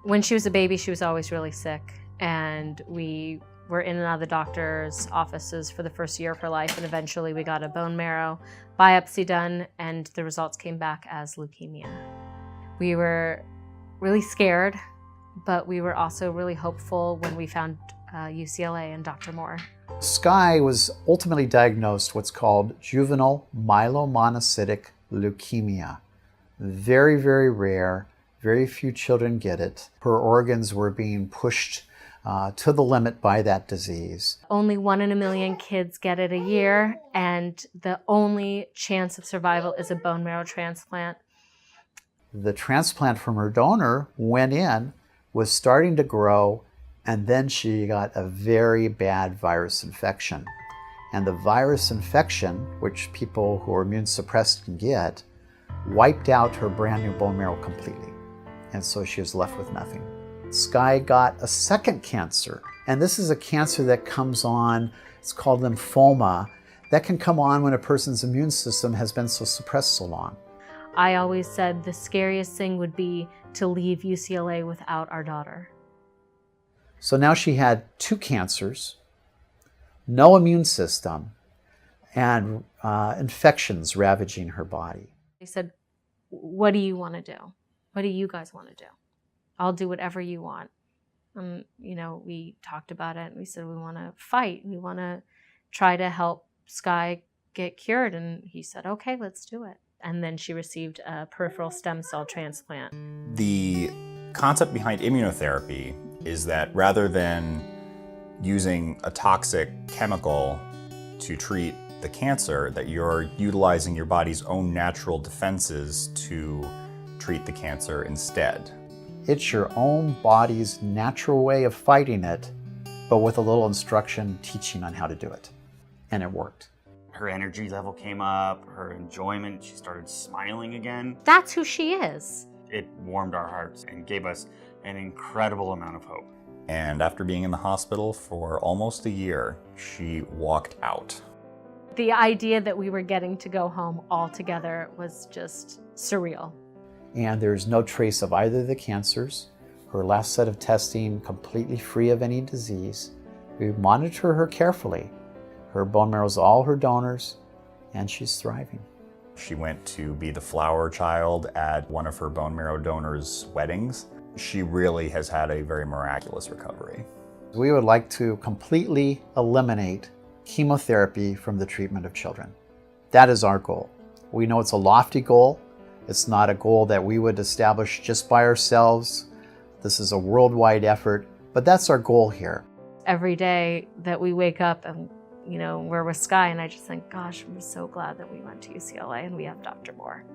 When she was a baby, she was always really sick, and we were in and out of the doctor's offices for the first year of her life, and eventually we got a bone marrow biopsy done, and the results came back as leukemia. We were really scared, but we were also really hopeful when we found UCLA and Dr. Moore. Skye was ultimately diagnosed what's called juvenile myelomonocytic leukemia. Very, very rare. Very few children get it. Her organs were being pushed to the limit by that disease. Only 1 in a million kids get it a year, and the only chance of survival is a bone marrow transplant. The transplant from her donor went in, was starting to grow, and then she got a very bad virus infection. And the virus infection, which people who are immune suppressed can get, wiped out her brand new bone marrow completely. And so she was left with nothing. Skye got a second cancer, and this is a cancer that comes on, it's called lymphoma, that can come on when a person's immune system has been so suppressed so long. I always said the scariest thing would be to leave UCLA without our daughter. So now she had 2 cancers, no immune system, and infections ravaging her body. They said, what do you want to do? What do you guys want to do? I'll do whatever you want. We talked about it, and we said we want to fight. We want to try to help Skye get cured. And he said, okay, let's do it. And then she received a peripheral stem cell transplant. The concept behind immunotherapy is that rather than using a toxic chemical to treat the cancer, that you're utilizing your body's own natural defenses to treat the cancer instead. It's your own body's natural way of fighting it, but with a little instruction teaching on how to do it. And it worked. Her energy level came up, her enjoyment, she started smiling again. That's who she is. It warmed our hearts and gave us an incredible amount of hope. And after being in the hospital for almost a year, she walked out. The idea that we were getting to go home all together was just surreal. And there's no trace of either of the cancers. Her last set of testing completely free of any disease. We monitor her carefully. Her bone marrow's all her donors, and she's thriving. She went to be the flower child at one of her bone marrow donors' weddings. She really has had a very miraculous recovery. We would like to completely eliminate chemotherapy from the treatment of children. That is our goal. We know it's a lofty goal. It's not a goal that we would establish just by ourselves. This is a worldwide effort, but that's our goal here. Every day that we wake up and we're with Skye, and I just think, gosh, I'm so glad that we went to UCLA and we have Dr. Moore.